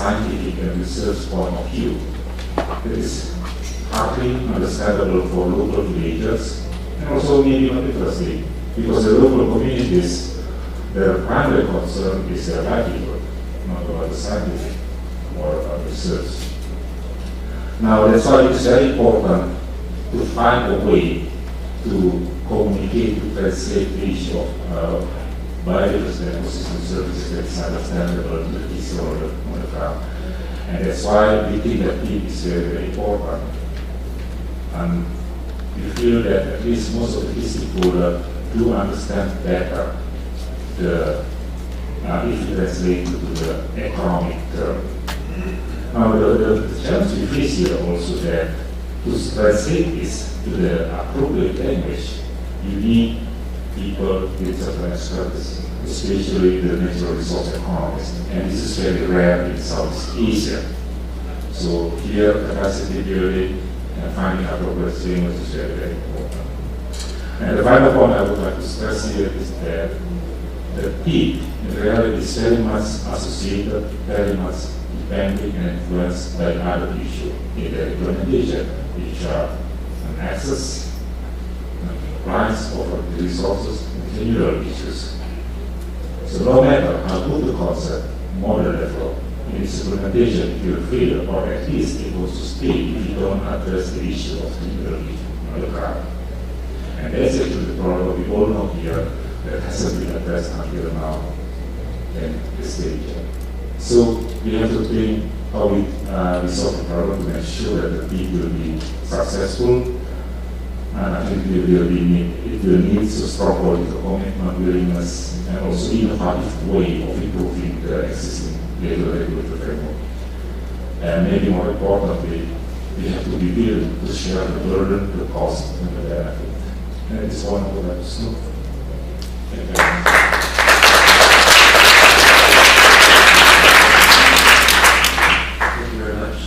scientific and research point of view. It is hardly understandable for local villagers, and also maybe not interesting, because the local communities, their primary concern is their livelihood, not about the scientific or about research. Now, that's why it's very important to find a way to communicate, to translate the issue of biodiversity and ecosystem services that is understandable to the people on the ground. And that's why we think that TEEB is very, very important. And we feel that at least most of the stakeholders do understand better the if you translate to the economic term. Now, the challenge we face here also that to translate this to the appropriate language, you need people with certain expertise, especially the natural resource economists, and this is very rare in Southeast Asia. So here, capacity building and finding appropriate frameworks is very, very important. And the final point I would like to stress here is that the TEEB in reality is very much associated, very much depending and influenced by other issues in the implementation, which are access, rights over the resources, and general issues. So no matter how good the concept, model level, in its implementation, it will fail, or at least it goes to stay if you don't address the issue of general on the ground. And that's actually the problem we all know here that hasn't been addressed until now in this stage. So we have to think how we resolve the problem to make sure that the TEEB will be successful. And I think it will need a strong political commitment, willingness, and also innovative way of improving the existing legal regulatory framework. And maybe more importantly, we have to be willing to share the burden, the cost, and the benefit. And at this point, I would like to stop. Thank you very much. Thank you very much.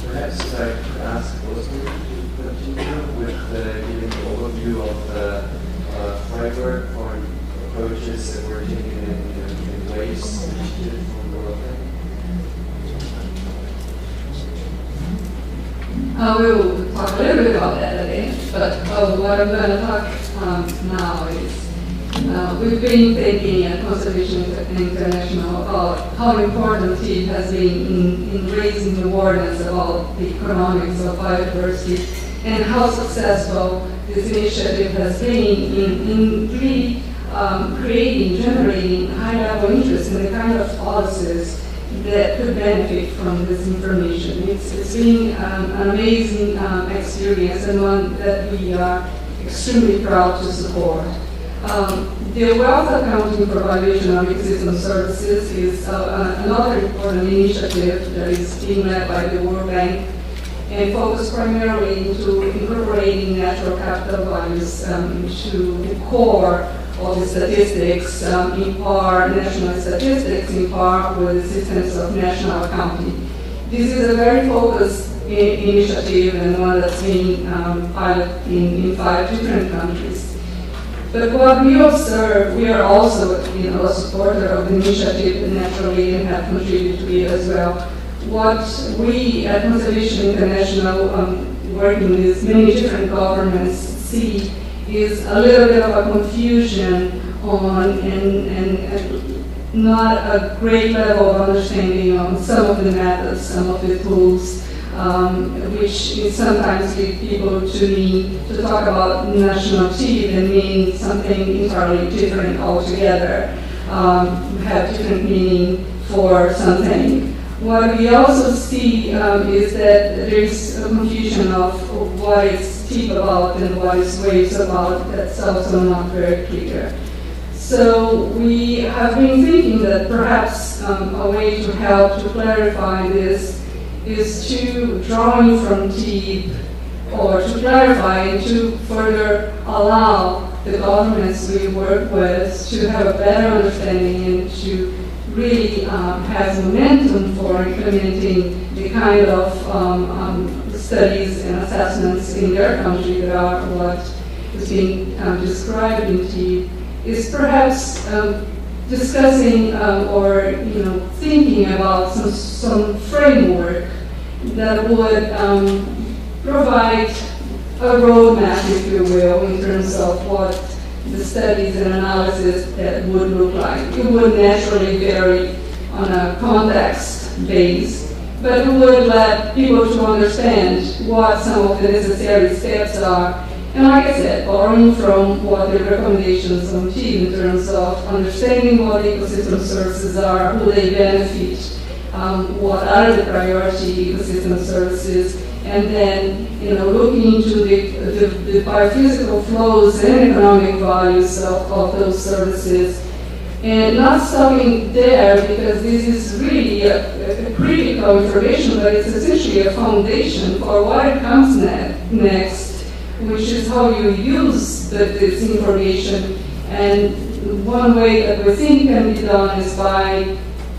Perhaps I could ask Osman to continue with giving an overview of the framework or approaches that we're taking in waste initiative from the world. We will talk a little bit about that today, but what I'm going to talk now is we've been thinking at Conservation International about how important TEEB has been in raising the awareness about the economics of biodiversity and how successful this initiative has been in really generating high-level interest in the kind of policies that could benefit from this information. It's been an amazing experience and one that we are extremely proud to support. The wealth accounting for valuation of ecosystem services is another important initiative that is being led by the World Bank and focused primarily into incorporating natural capital values into the core of the statistics, in part national statistics, in part with assistance of national accounting. This is a very focused initiative and one that's being piloted in 5 different countries. But what we observe, we are also a supporter of the initiative naturally and have contributed to it as well. What we at Conservation International, working with many different governments, see is a little bit of a confusion on and not a great level of understanding on some of the methods, some of the tools, which sometimes lead people to me to talk about national TEEB and mean something entirely different altogether, have different meaning for something. What we also see is that there's a confusion of what is TEEB about and what is waves about. That's also not very clear. So we have been thinking that perhaps a way to help to clarify this is to drawing from TEEB or to clarify and to further allow the governments we work with to have a better understanding and to really have momentum for implementing the kind of studies and assessments in their country that are what is being described in TEEB, is perhaps discussing or thinking about some framework that would provide a roadmap, if you will, in terms of what the studies and analysis that would look like. It would naturally vary on a context base, but it would let people to understand what some of the necessary steps are. And like I said, borrowing from what the recommendations on TEEB in terms of understanding what ecosystem services are, who they benefit, what are the priority ecosystem services, and then looking into the biophysical flows and economic values of those services. And not stopping there, because this is really a critical information, but it's essentially a foundation for what comes next, which is how you use this information. And one way that we think can be done is by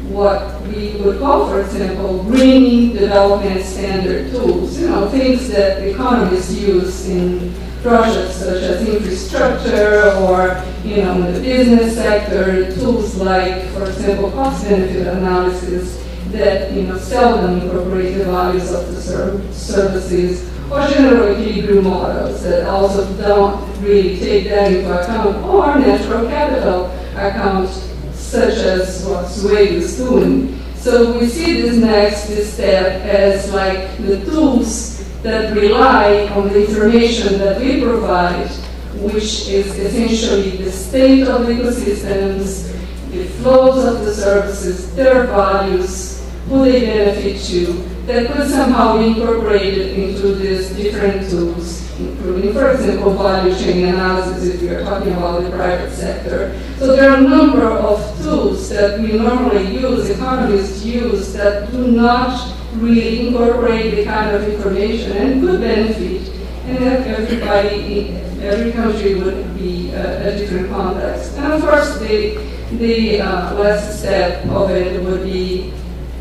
what we would call, for example, green development standard tools, things that economists use in projects such as infrastructure or, the business sector, tools like, for example, cost-benefit analysis that, seldom incorporate the values of the services, or general equilibrium models that also don't really take that into account, or natural capital accounts, such as what Sway is doing. So we see this step as like the tools that rely on the information that we provide, which is essentially the state of ecosystems, the flows of the services, their values, who they benefit to, that could somehow be incorporated into these different tools, including, for example, value chain analysis if we are talking about the private sector. So there are a number of tools that we normally use, economists use, that do not really incorporate the kind of information and could benefit. And that every country would be a different context. And of course, the last step of it would be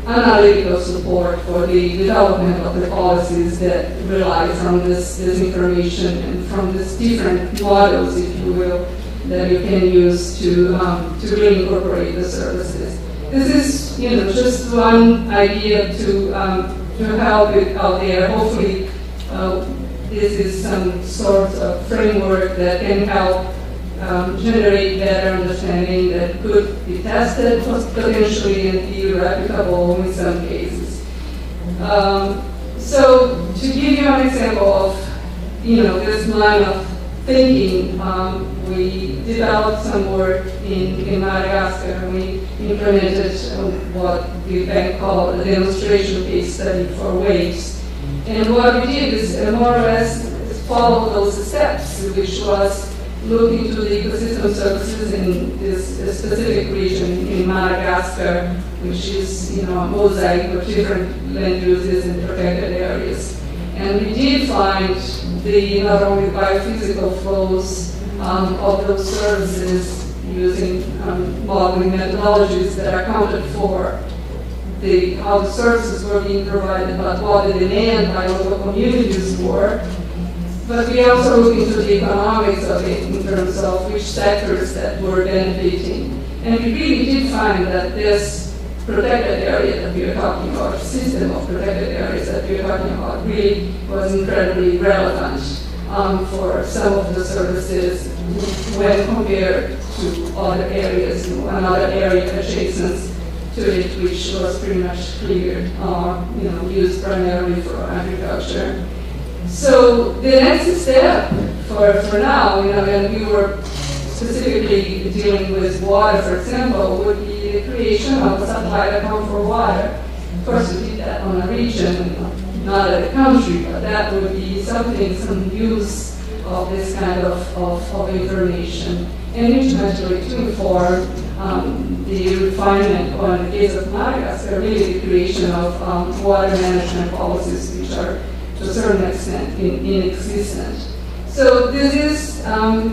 analytical support for the development of the policies that rely from this information and from these different models, if you will, that you can use to really incorporate the services. This is, just one idea to help it out there. Hopefully, this is some sort of framework that can help generate better understanding that could be tested potentially and be replicable in some cases. So to give you an example of this line of thinking, we developed some work in Madagascar. We implemented what the bank called a demonstration case study for waves. And what we did is more or less follow those steps, which was look into the ecosystem services in this specific region in Madagascar, which is a mosaic of different land uses and protected areas. And we did find not only biophysical flows of those services using modeling methodologies that accounted for how the services were being provided, but what the demand by local communities were. But we also look into the economics of it in terms of which sectors that were benefiting. And we really did find that this protected area that we were talking about, system of protected areas that we were talking about, really was incredibly relevant for some of the services when compared to other areas, another area adjacent to it, which was pretty much cleared, used primarily for agriculture. So the next step for now, and we were specifically dealing with water, for example, would be the creation of a satellite account for water. Of course, we did that on a region, not at a country, but that would be something, some use of this kind of information. And ultimately to inform the refinement, or in the case of Madagascar, really the creation of water management policies, which are to a certain extent inexistent. So this is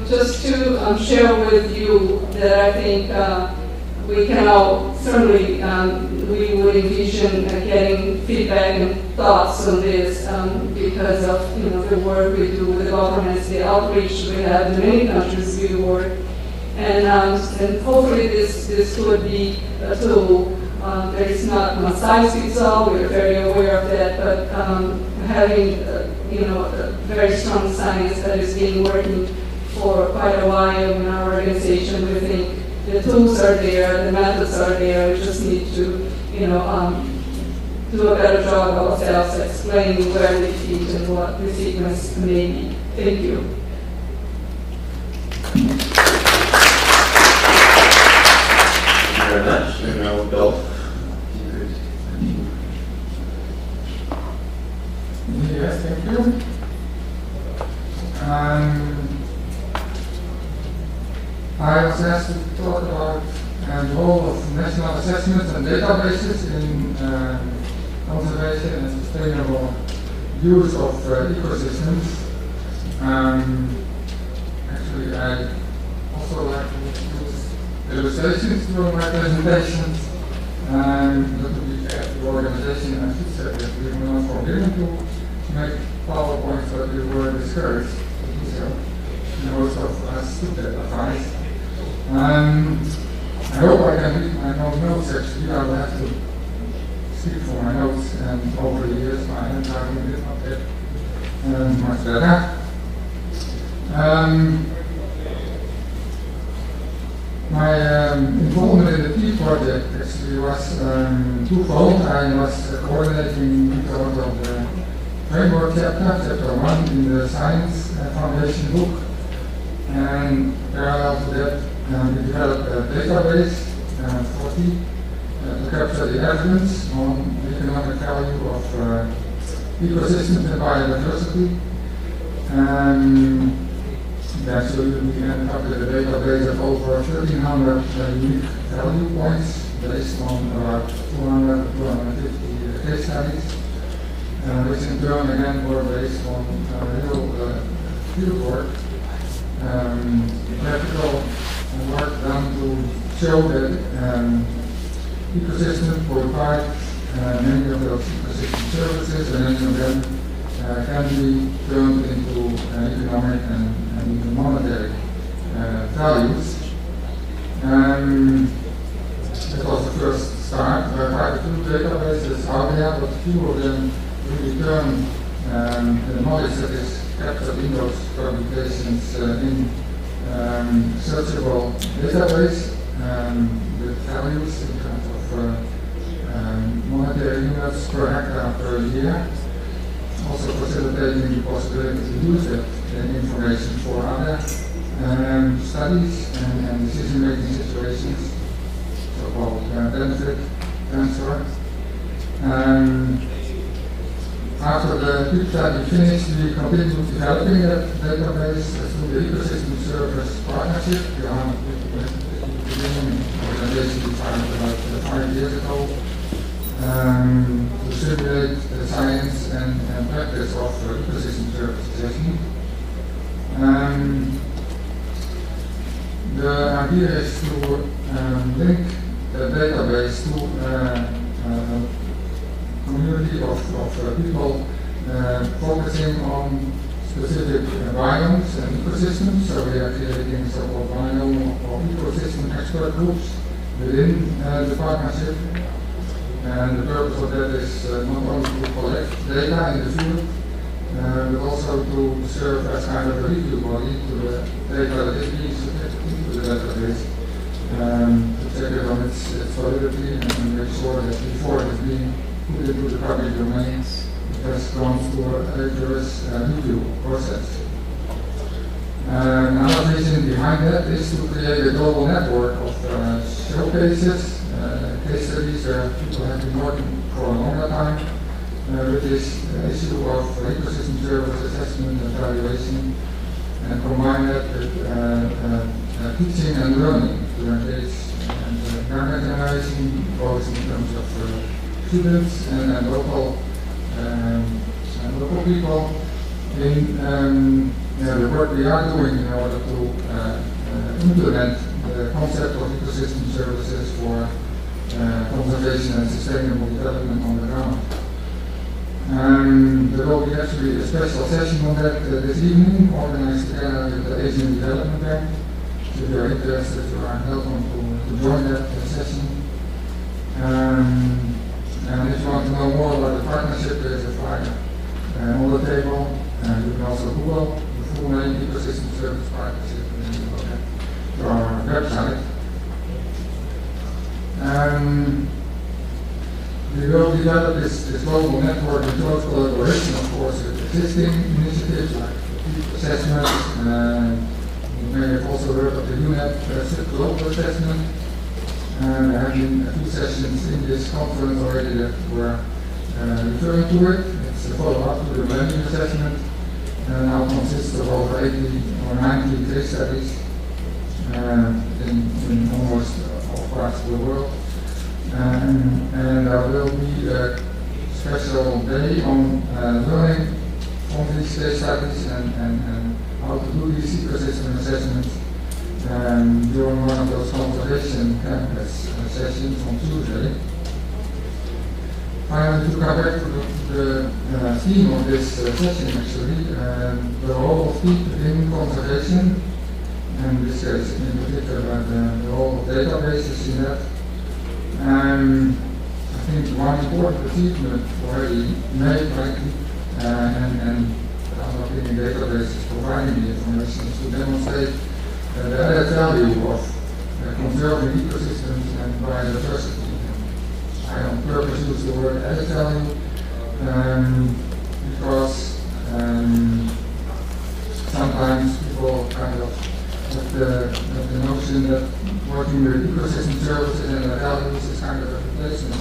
just to share with you that I think we can all certainly, we would envision getting feedback and thoughts on this because of the work we do with the governments, the outreach we have in many countries we work. And hopefully this could be a tool. There is not one size fits all. We're very aware of that, but having a very strong science that has been working for quite a while in our organization, we think the tools are there, the methods are there. We just need to do a better job ourselves explaining where they fit and what the sequence may be. Thank you. Thank you very much. And now, Bill. Yes, thank you. I was asked to talk about the role of national assessments and databases in conservation and sustainable use of ecosystems. Actually, I also like to use illustrations during my presentations. That would be at the organization, I should say that we were not forbidden to make PowerPoints, but we were discouraged to do so. Most of us took that advice. I hope I can read my own notes actually. I will have to speak for my notes, and over the years my handwriting did not get much better. My involvement in the TEEB project actually was twofold. I was coordinating because of the framework chapter 1 in the Science Foundation book, and parallel to that we developed a database for TEEB to capture the evidence on the economic value of ecosystems and biodiversity. So we ended up with a database of over 1,300 unique value points based on about 200 to 250 case studies, which in turn again were based on real field work, practical work done to show that ecosystems provide many of those ecosystem services, and many of them can be turned into economic and even monetary values. That was the first start. There are quite a few databases out there, but few of them really turn the knowledge that is captured in those publications in searchable database with values in terms of monetary units per hectare per year. Also facilitating the possibility to use that information for other studies and decision-making situations, so-called benefit transfer. After the TEEB study finished, we continued developing that database through the Ecosystem Service Partnership. The organization decided about 5 years ago to simulate the science and practice of ecosystem service. The idea is to link the database to a community of people focusing on specific biomes and ecosystems. So we are creating so-called biome or ecosystem expert groups within the partnership. And the purpose of that is not only to collect data in the field, but also to serve as kind of a review body to the data that is being submitted into the database, to check it on its validity and make sure that before it is being put into the public domain, it has gone through a rigorous review process. Another reason behind that is to create a global network of showcases, case studies where people have been working for a longer time with this issue of ecosystem service assessment and evaluation, and combine that with teaching and learning to engage the younger generation, both in terms of students and local people in the work we are doing in order to implement the concept of ecosystem services for conservation and sustainable development on the ground. There will be actually a special session on that this evening, organized together with the Asian Development Bank, if you are interested, you are welcome to join that session. And if you want to know more about the partnership, there is a flyer on the table. You can also Google the full name Ecosystem Service Partnership and you will get to our website. We will develop this global network in close collaboration, of course, with existing initiatives like TEEB assessment. You may have also heard of the UNEP global assessment. There have been 2 sessions in this conference already that were referring to it. It's a follow-up to the blending assessment, and now consists of over 80 or 90 case studies in almost all parts of the world. And there will be a special day on learning from these case studies and how to do these ecosystem assessments during one of those conservation campus sessions on Tuesday. Finally, to come back to the theme of this session, actually, the role of TEEB in conservation, and this case in particular the role of databases in that. I think one important achievement already made, frankly, and unlocking databases providing the information is to demonstrate the added value of conserving ecosystems and biodiversity. I on purpose use the word added value because sometimes people kind of have the notion that working with ecosystem services and their values is kind of a replacement of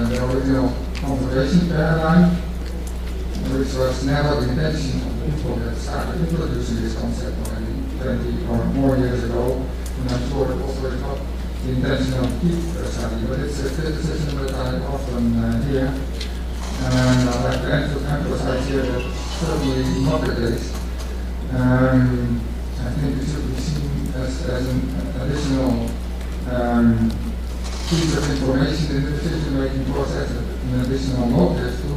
the original conservation paradigm, which was never the intention of the people that started introducing this concept already 20 or more years ago, and I'm sure it also is not the intention of the TEEB study, but it's a criticism that I often hear, and I'd like to emphasize here that certainly not the case. I think it should be seen as an additional piece of information in the decision-making process, an additional motive to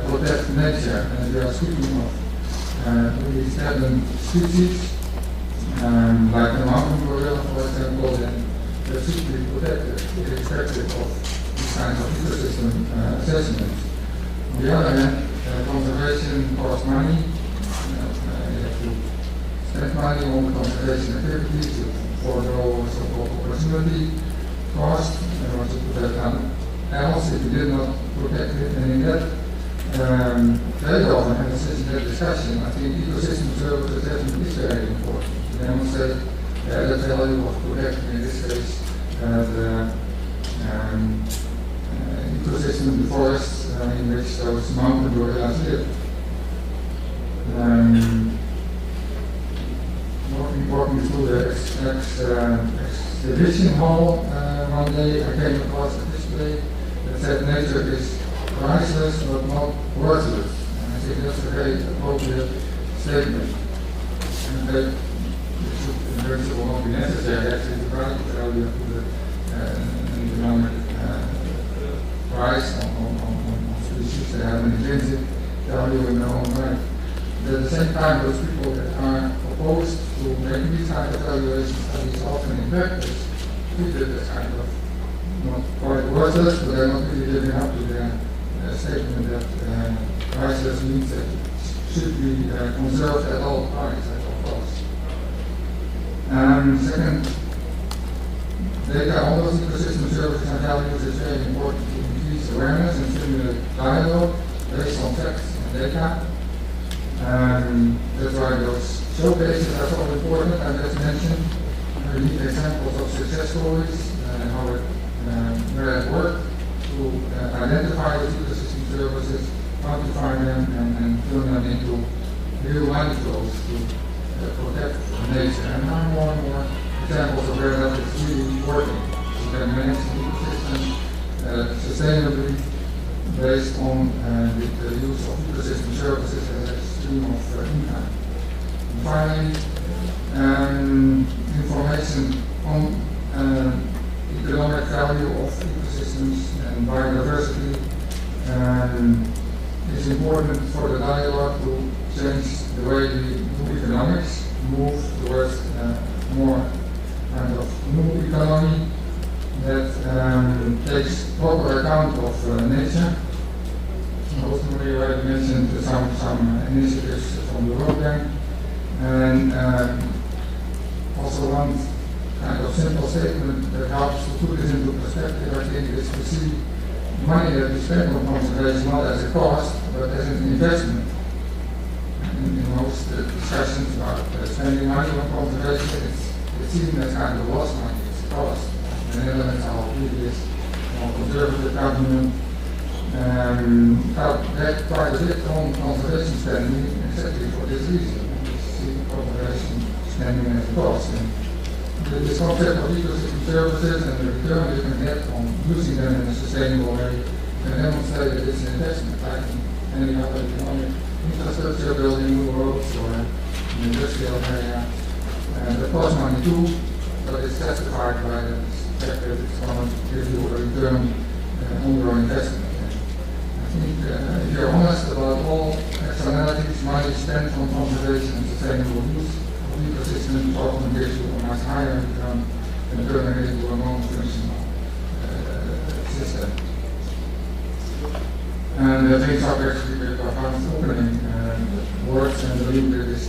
protect nature. And we are speaking of really threatened species, like the mountain gorilla, for example, and they should be protected irrespective of these kinds of ecosystem assessments. On the other hand, conservation costs money. You have to spend money on conservation activities to forego so-called opportunity cost. And what you put that down else if you did not protect it. And in that trade-off and that discussion, I think ecosystem services definitely is very important to demonstrate the added value of protecting, in this case, the ecosystem, the forests in which those mountain gorillas live. Walking through the exhibition hall one day, I came across a display that said nature is priceless but not worthless. And I think that's a very appropriate statement. And that in principle won't be necessary actually to write the value of an economic price on species that have an intrinsic value in their own right. But at the same time, those people that are opposed to making these kind of evaluation studies often in practice treat it as kind of not quite worthless, but they're not really living up to their statement that priceless means that it should be conserved at all times, at all costs. Second, data on those ecosystem services and values is very important to increase awareness and stimulate dialogue based on facts and data. That's why those showcases are so important. I just mentioned unique examples of success stories and how it where it worked to identify those ecosystem services, quantify them, and turn them into real money flows to protect nature. And now more and more examples of where that is really working. You can manage the ecosystem sustainably based on the use of ecosystem services as a stream of income. And finally, information on economic value of ecosystems and biodiversity is important for the dialogue to change the way we do economics. move towards more kind of new economy that takes proper account of nature. Ultimately, I already mentioned some initiatives from the World Bank, and also one kind of simple statement that helps to put this into perspective, I think, is to see money that we spend on conservation not as a cost, but as an investment. In most discussions about spending money on conservation, it's seen as kind of lost money, it's a cost. The Netherlands, our previous more conservative government, had quite a bit on conservation spending exactly for this reason. We see conservation spending as a cost. And this concept of ecosystem services and the return you can get on using them in a sustainable way can demonstrate that it's an investment, like in any other economic infrastructure, building new roads or an industrial area. And it costs money too, but it's justified by the fact that it's going to give you a return on your investment. I think if you're honest about all externalities, money spent on conservation and sustainable use of ecosystems often gives you a much higher return than turning it into a non-functional system. And that brings up actually with our opening words and the link with this